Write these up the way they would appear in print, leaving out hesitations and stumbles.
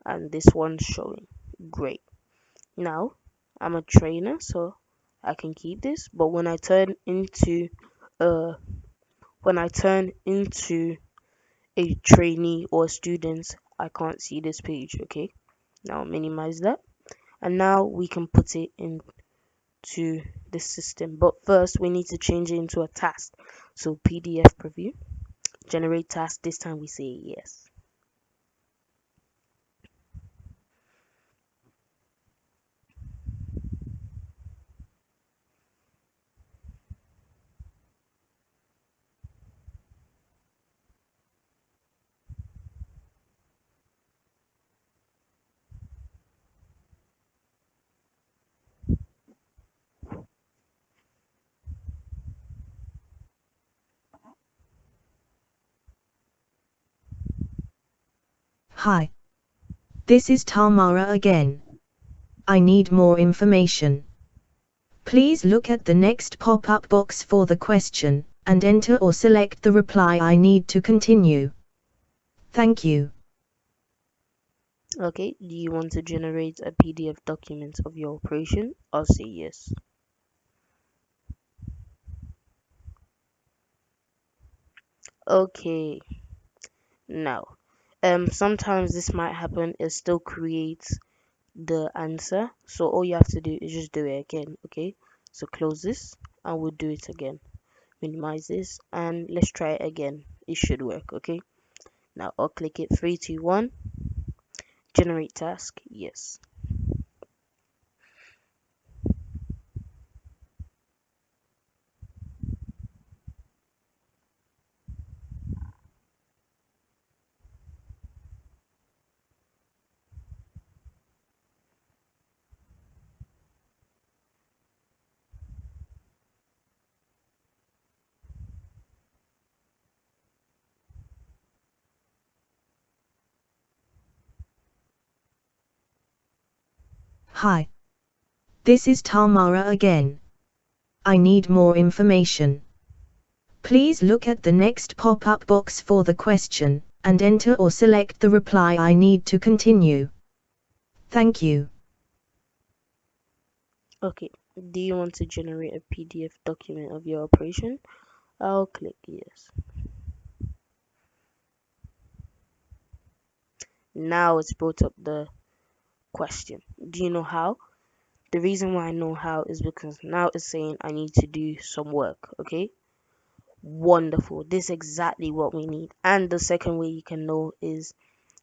and this one's showing. Great. Now I'm a trainer, so I can keep this, but uh when I turn into a trainee or a student, I can't see this page. Okay, now minimize that, and now we can put it into the system. But first we need to change it into a task. So PDF preview, generate task. This time we say yes. Hi, this is Tamara again. I need more information. Please look at the next pop-up box for the question, and enter or select the reply I need to continue. Thank you. Okay, do you want to generate a PDF document of your operation? I'll say yes. Okay, now sometimes this might happen. It still creates the answer, so all you have to do is just do it again. Okay, so close this and we'll do it again. Minimize this and let's try it again. It should work. Okay, now I'll click it. 3 2 1, generate task. Yes. Hi, this is Tamara again. I need more information. Please look at the next pop-up box for the question, and enter or select the reply I need to continue. Thank you. Okay, do you want to generate a PDF document of your operation? I'll click yes. Now it's brought up the question. Do you know how? The reason why I know how is because now it's saying I need to do some work. Okay, wonderful. This is exactly what we need. And the second way you can know is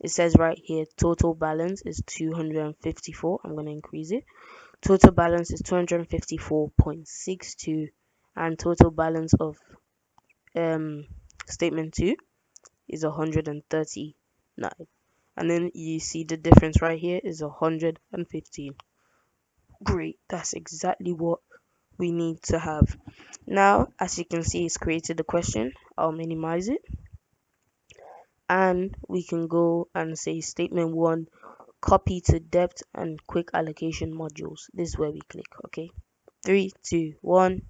it says right here total balance is 254. I'm going to increase it. Total balance is 254.62, and total balance of um statement 2 is 139. And then you see the difference right here is 115. Great, that's exactly what we need to have. Now, as you can see, it's created the question. I'll minimize it. And we can go and say statement 1, copy to depth and quick allocation modules. This is where we click. Okay, 3 2 1.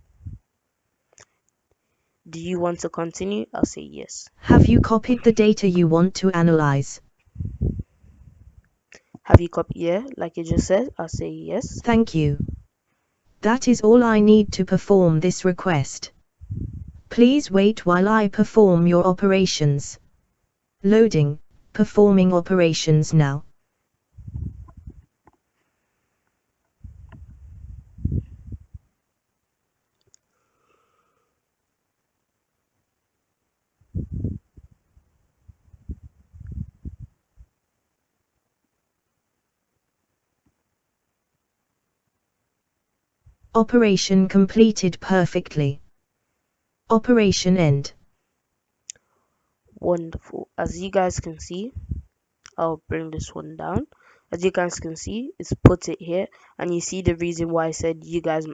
Do you want to continue? I'll say yes. Have you copied the data you want to analyze? Have you copied? Yeah, like you just said. I'll say yes. Thank you. That is all I need to perform this request. Please wait while I perform your operations. Loading, performing operations now. Operation completed perfectly. Operation end. Wonderful. As you guys can see, I'll bring this one down. As you guys can see, it's put it here, and you see the reason why I said you guys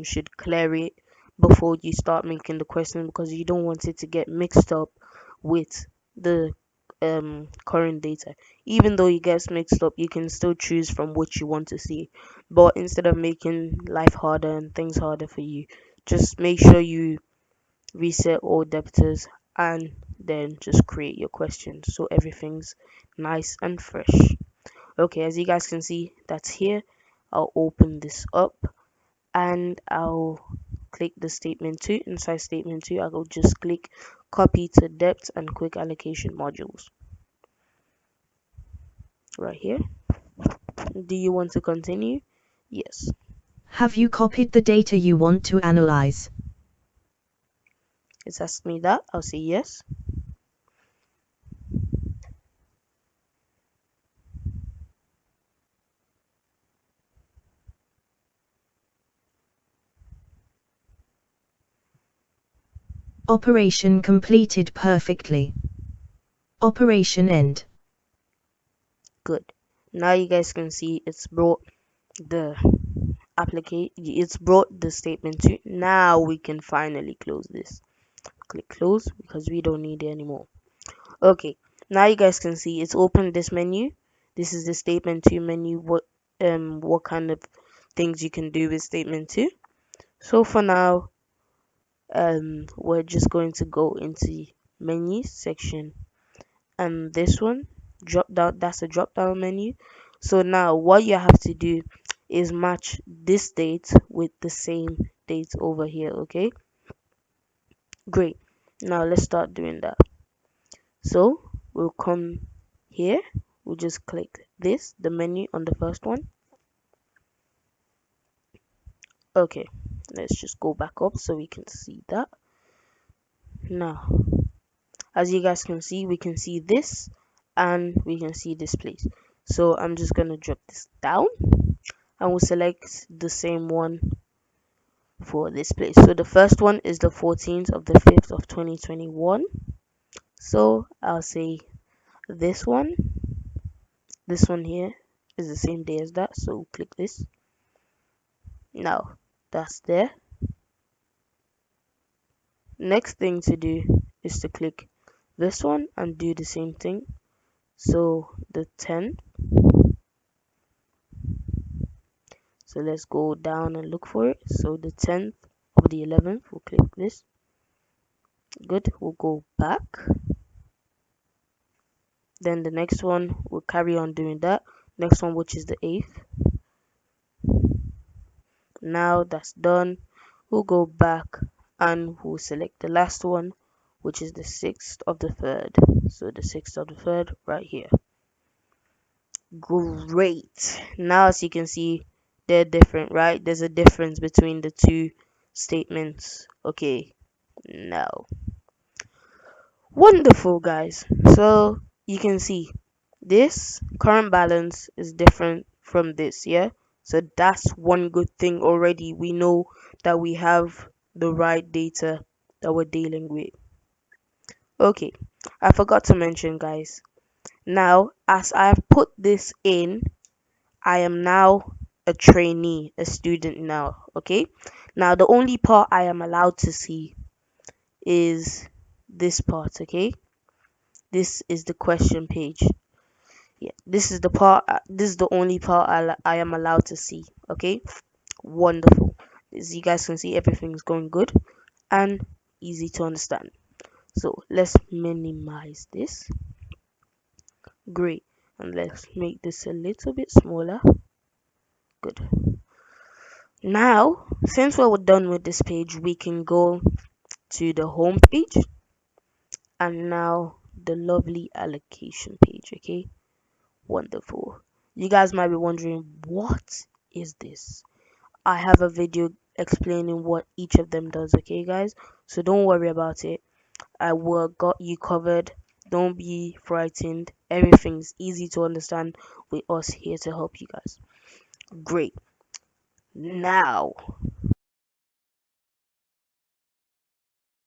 should clear it before you start making the question, because you don't want it to get mixed up with the current data. Even though it gets mixed up, you can still choose from which you want to see. But instead of making life harder and things harder for you, just make sure you reset all debtors and then just create your questions so everything's nice and fresh. Okay, as you guys can see, that's here. I'll open this up and I'll click the statement 2. Inside statement 2, I'll just click copy to depth and quick allocation modules right here. Do you want to continue? Yes. Have you copied the data you want to analyze? It's asking me that. I'll say yes. Operation completed perfectly. Operation end. Good. Now you guys can see it's brought the it's brought the statement to. Now we can finally close this. Click close because we don't need it anymore. Okay, now you guys can see it's opened this menu. This is the statement 2 menu. What kind of things you can do with statement 2. So for now, we're just going to go into menu section, and this one drop down, that's a drop down menu. So now what you have to do is match this date with the same date over here. Okay, great. Now let's start doing that. So we'll come here, we'll just click this, the menu on the first one. Okay, let's just go back up so we can see that. Now as you guys can see, we can see this and we can see this place. So I'm just gonna drop this down and we'll select the same one for this place. So the first one is the 14th of the 5th of 2021. So I'll say this one here is the same day as that, so click this. Now that's there. Next thing to do is to click this one and do the same thing. So the 10. So let's go down and look for it. So the 10th of the 11th, we'll click this. Good, we'll go back. Then the next one, we'll carry on doing that. Next one, which is the 8th. Now that's done. We'll go back and we'll select the last one, which is the 6th of the 3rd. So the 6th of the 3rd right here. Great. Now as you can see, they're different, right? There's a difference between the two statements. Okay, now wonderful, guys. So you can see this current balance is different from this, yeah? So that's one good thing already. We know that we have the right data that we're dealing with. Okay, I forgot to mention, guys. Now, as I've put this in, I am now a trainee, a student now, okay? Now, the only part I am allowed to see is this part, okay? This is the question page. Yeah, this is the part, this is the only part I am allowed to see, okay? Wonderful. As you guys can see, everything's going good and easy to understand. So let's minimize this. Great. And let's make this a little bit smaller. Good. Now, since we're done with this page, we can go to the home page and now the lovely allocation page. Okay, wonderful. You guys might be wondering, what is this? I have a video explaining what each of them does. Okay, guys, so don't worry about it. I will got you covered. Don't be frightened. Everything's easy to understand with us here to help you guys. Great. Now